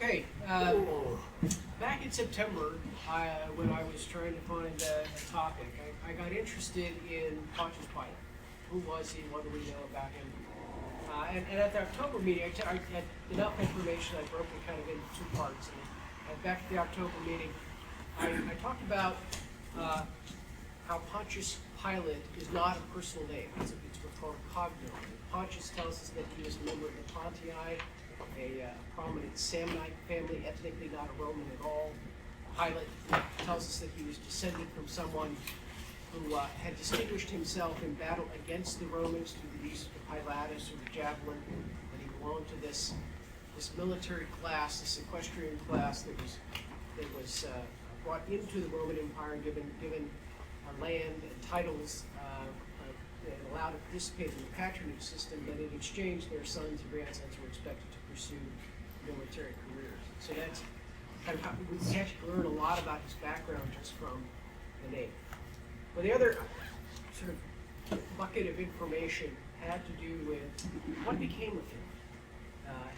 Okay, back in September, when I was trying to find a topic, I got interested in Pontius Pilot. Who was he? What do we know about him? And at the October meeting, I had enough information. I broke it kind of into two parts. And back at the October meeting, I talked about how Pontius Pilot is not a personal name. It's called a cognomen. Pontius tells us that he was a member of the Pontii, a prominent Samnite family, ethnically not a Roman at all. Pilate tells us that he was descended from someone who had distinguished himself in battle against the Romans through the use of the pilatus or the javelin, and he belonged to this military class, this equestrian class that was brought into the Roman Empire and given land and titles and allowed to participate in the patronage system, but in exchange their sons and grandsons were expected to pursue military careers. So that's kind of how we actually learn a lot about his background just from the name. Well, the other sort of bucket of information had to do with what became of him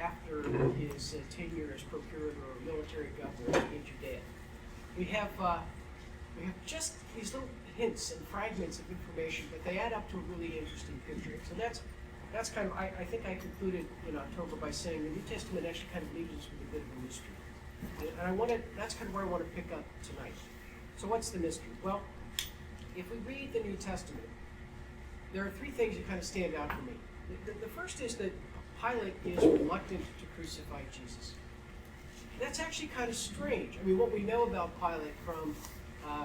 after his tenure as procurator or military governor in Judea. We have just these little hints and fragments of information, but they add up to a really interesting picture. So that's kind of, I think I concluded in October by saying the New Testament actually kind of leaves us with a bit of a mystery. And that's kind of where I want to pick up tonight. So what's the mystery? Well, if we read the New Testament, there are three things that kind of stand out for me. The first is that Pilate is reluctant to crucify Jesus. That's actually kind of strange. I mean, what we know about Pilate from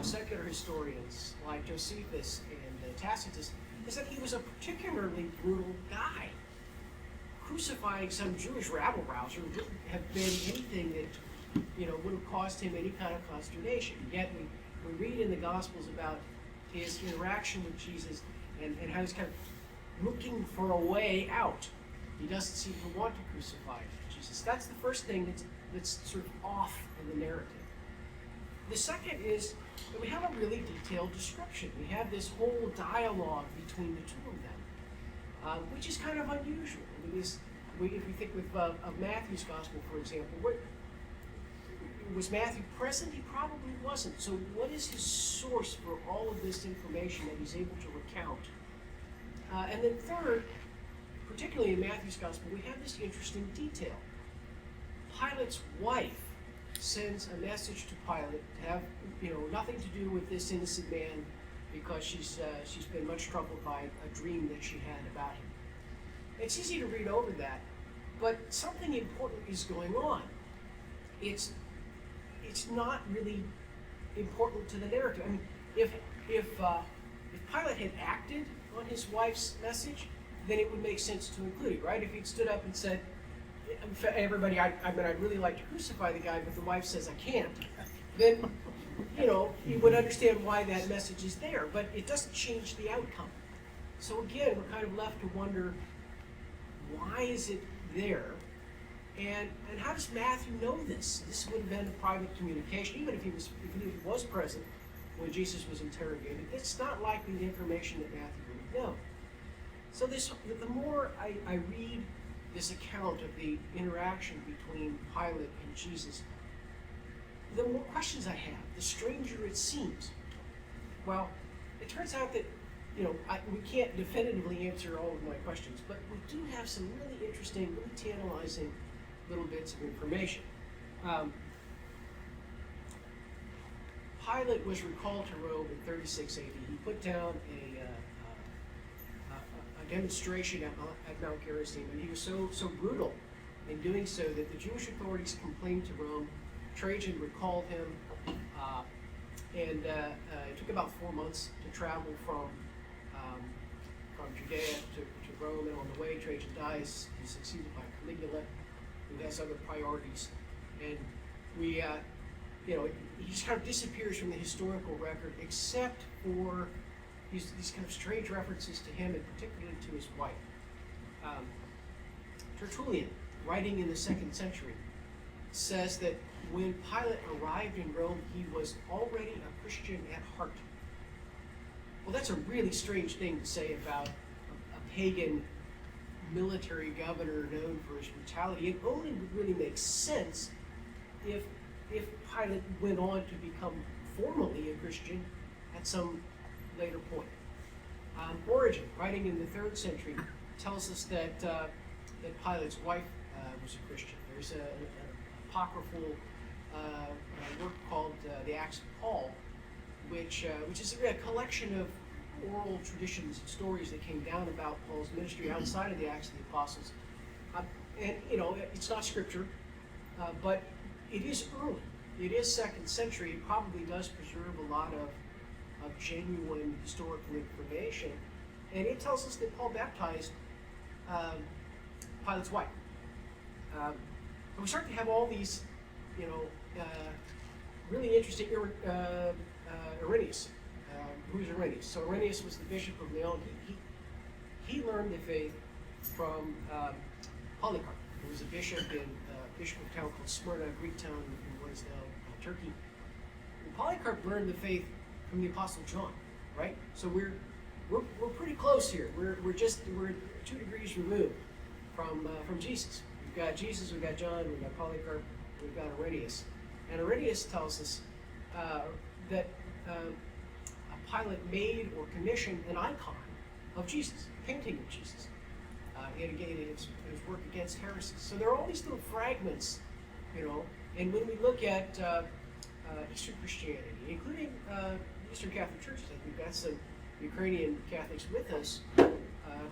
secular historians like Josephus and Tacitus is that he was a particularly brutal guy. Crucifying some Jewish rabble-rouser wouldn't have been anything that would have caused him any kind of consternation. Yet we read in the Gospels about his interaction with Jesus and how he's kind of looking for a way out. He doesn't seem to want to crucify Jesus. That's the first thing that's sort of off in the narrative. The second is that we have a really detailed description. We have this whole dialogue between the two of them, which is kind of unusual. I mean, if we think of Matthew's Gospel, for example, was Matthew present? He probably wasn't. So what is his source for all of this information that he's able to recount? And then third, particularly in Matthew's Gospel, we have this interesting detail. Pilate's wife sends a message to Pilate to have nothing to do with this innocent man because she's been much troubled by a dream that she had about him. It's easy to read over that, but something important is going on. It's not really important to the narrative. I mean, if Pilate had acted on his wife's message, then it would make sense to include it, right? If he'd stood up and said, everybody, I'd really like to crucify the guy, but the wife says I can't, then, you would understand why that message is there, but it doesn't change the outcome. So again, we're kind of left to wonder, why is it there? And how does Matthew know this? This would have been a private communication, even if he was present when Jesus was interrogated. It's not likely the information that Matthew would know. So the more I read this account of the interaction between Pilate and Jesus, the more questions I have, the stranger it seems. Well, it turns out that we can't definitively answer all of my questions, but we do have some really interesting, really tantalizing little bits of information. Pilate was recalled to Rome in 36 AD. He put down a demonstration at Mount Gerizim, and he was so brutal in doing so that the Jewish authorities complained to Rome. Trajan recalled him, and it took about 4 months to travel from Judea to Rome, and on the way Trajan dies. He's succeeded by Caligula, who has other priorities, and he just kind of disappears from the historical record, except for these kind of strange references to him, and particularly to his wife. Tertullian, writing in the 2nd century, says that when Pilate arrived in Rome, he was already a Christian at heart. Well, that's a really strange thing to say about a pagan military governor known for his brutality. It only would really make sense if Pilate went on to become formally a Christian at some later point. Origen, writing in the 3rd century, tells us that Pilate's wife was a Christian. There's an apocryphal work called the Acts of Paul, which is a collection of oral traditions and stories that came down about Paul's ministry outside of the Acts of the Apostles. And it's not scripture, but it is early. It is 2nd century. It probably does preserve a lot of genuine historical information. And it tells us that Paul baptized Pilate's wife. And we start to have all these, really interesting. Irenaeus. Who's Irenaeus? So Irenaeus was the bishop of Lyon. He learned the faith from Polycarp, who was a bishop of a town called Smyrna, a Greek town in what is now Turkey. And Polycarp learned the faith from the Apostle John, right? So we're pretty close here. We're 2 degrees removed from Jesus. We've got Jesus, we've got John, we've got Polycarp, we've got Irenaeus. And Irenaeus tells us that Pilate made or commissioned an icon of Jesus, a painting of Jesus. He had his work against heresies. So there are all these little fragments, and when we look at Eastern Christianity, including Eastern Catholic churches, I think we've got some Ukrainian Catholics with us.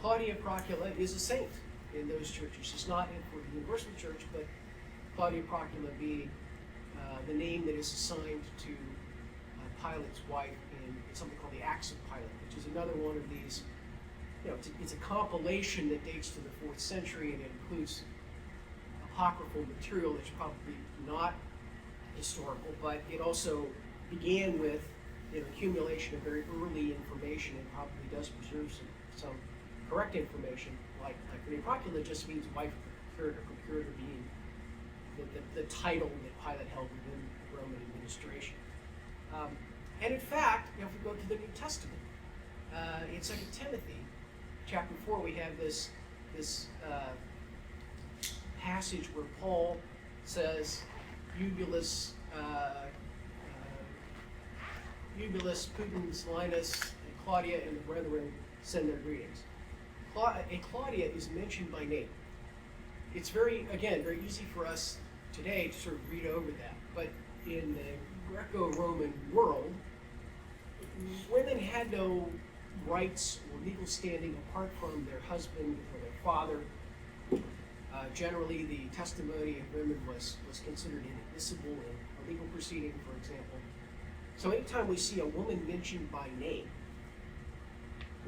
Claudia Procula is a saint in those churches. She's not for the Universal Church, but Claudia Procula being the name that is assigned to Pilate's wife in something called the Acts of Pilate, which is another one of these. It's a compilation that dates to the 4th century, and it includes apocryphal material that's probably not historical, but it also began with accumulation of very early information and probably does preserve some correct information, like Procula just means wife of the procurator being the title that Pilate held within the Roman administration. And in fact, if we go to the New Testament, in 2 Timothy, chapter 4, we have this passage where Paul says, Eubulus, Pudens, Linus, and Claudia, and the brethren send their greetings. And Claudia is mentioned by name. It's very easy for us today to sort of read over that. But in the Greco-Roman world, women had no rights or legal standing apart from their husband or their father. Generally, the testimony of women was considered inadmissible in a legal proceeding, for example. So anytime we see a woman mentioned by name,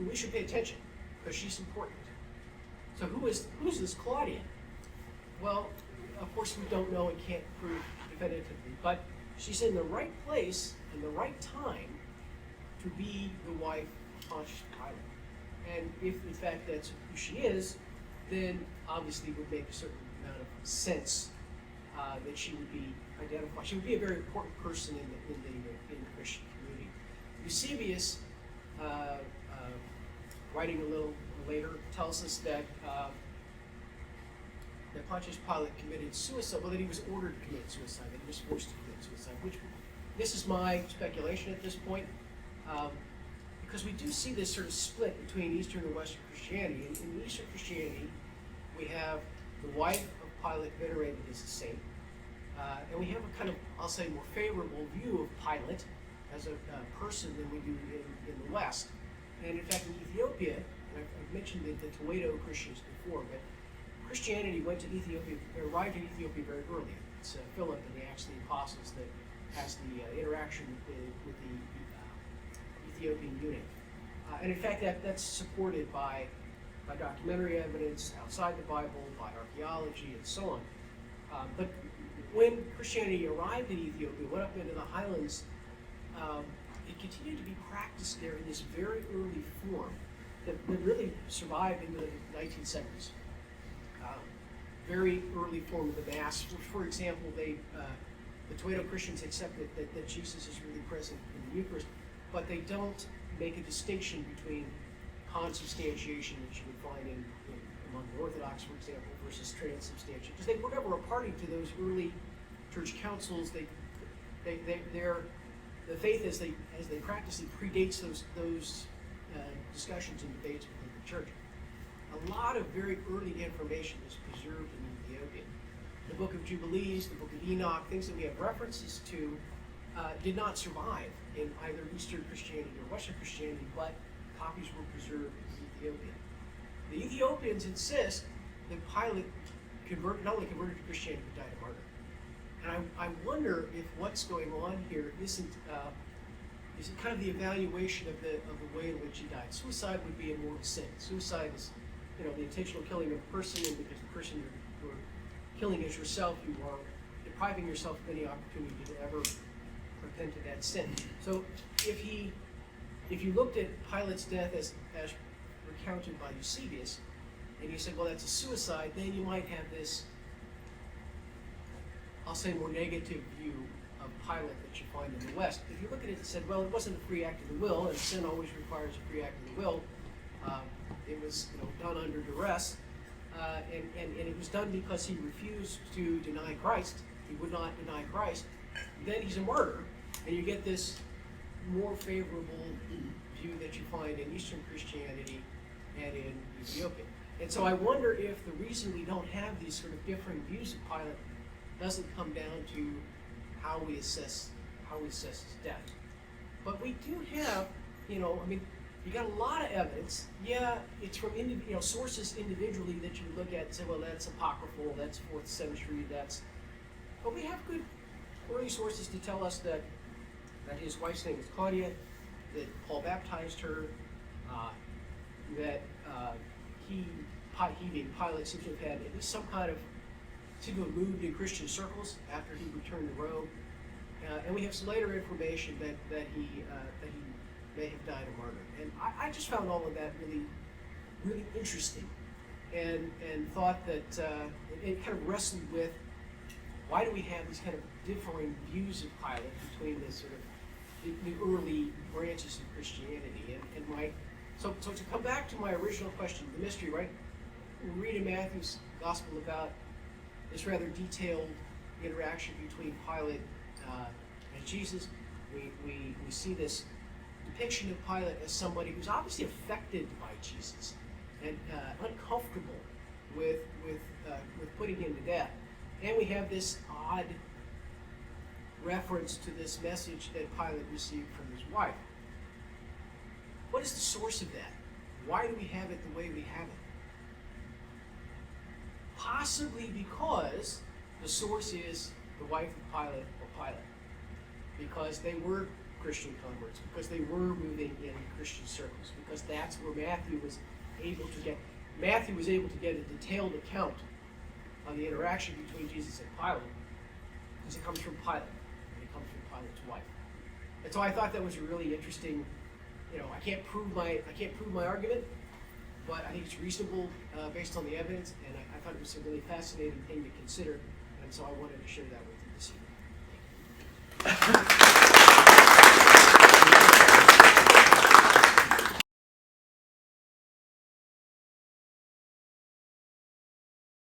we should pay attention because she's important. So who's this Claudia? Well, of course we don't know and can't prove definitively, but she's in the right place and the right time to be the wife of Pontius Pilate. And if in fact that's who she is, then obviously it would make a certain amount of sense that she would be identified. She would be a very important person in the Christian community. Eusebius, writing a little later, tells us that Pontius Pilate committed suicide, well, that he was ordered to commit suicide, that he was forced to commit suicide, which this is my speculation at this point, because we do see this sort of split between Eastern and Western Christianity. In Eastern Christianity, we have the wife of Pilate venerated as a saint, and we have a kind of, I'll say, more favorable view of Pilate as a person than we do in the West. And in fact, in Ethiopia, and I've mentioned the Tewahedo Christians before, but Christianity went to Ethiopia, arrived in Ethiopia very early. It's Philip in the Acts of the Apostles that has the interaction with the Ethiopian eunuch. And in fact, that's supported by documentary evidence outside the Bible, by archaeology, and so on. But when Christianity arrived in Ethiopia, went up into the highlands, it continued to be practiced there in this very early form that really survived into the 1970s. Very early form of the Mass. For example, the Tewahedo Christians accept that Jesus is really present in the Eucharist, but they don't make a distinction between consubstantiation that you would find among the Orthodox, for example, versus transubstantiation, because they were never a party to those early church councils. The faith as they practice it predates those discussions and debates within the church. A lot of very early information is preserved in Ethiopia. The Book of Jubilees, the Book of Enoch, things that we have references to, did not survive in either Eastern Christianity or Western Christianity, but copies were preserved in Ethiopia. The Ethiopians insist that Pilate not only converted to Christianity, but died a martyr. And I wonder if what's going on here is it kind of the evaluation of the way in which he died. Suicide would be a mortal sin. Suicide is, the intentional killing of a person, and because the person you're killing is yourself, you are depriving yourself of any opportunity to ever repent of that sin. So if you looked at Pilate's death as recounted by Eusebius, and you said, well, that's a suicide, then you might have this, I'll say, more negative view of Pilate that you find in the West. If you look at it and said, well, it wasn't a free act of the will, and sin always requires a free act of the will. It was done under duress, and it was done because he refused to deny Christ. He would not deny Christ. Then he's a martyr, and you get this more favorable view that you find in Eastern Christianity and in Ethiopia. And so I wonder if the reason we don't have these sort of differing views of Pilate doesn't come down to how we assess his death. But we do have, you got a lot of evidence. Yeah, it's from sources individually that you look at and say, well, that's apocryphal, that's 4th century, but we have good early sources to tell us that his wife's name was Claudia, that Paul baptized her, that he being Pilate, seems to have had at least some kind of, seemed to have moved in Christian circles after he returned to Rome. And we have some later information that he may have died a martyr. And I just found all of that really, really interesting, and thought that it kind of wrestled with, why do we have these kind of differing views of Pilate between the sort of the early branches of Christianity? So to come back to my original question, the mystery, right? We read in Matthew's Gospel about this rather detailed interaction between Pilate and Jesus. We see this depiction of Pilate as somebody who's obviously affected by Jesus and uncomfortable with putting him to death. And we have this odd reference to this message that Pilate received from his wife. What is the source of that? Why do we have it the way we have it? Possibly because the source is the wife of Pilate or Pilate. Because they were Christian converts, because they were moving in Christian circles, because that's where Matthew was able to get. Matthew was able to get a detailed account of the interaction between Jesus and Pilate, because it comes from Pilate, and it comes from Pilate's wife. And so I thought that was a really interesting. I can't prove my argument, but I think it's reasonable based on the evidence, and I thought it was a really fascinating thing to consider, and so I wanted to share that with you this evening.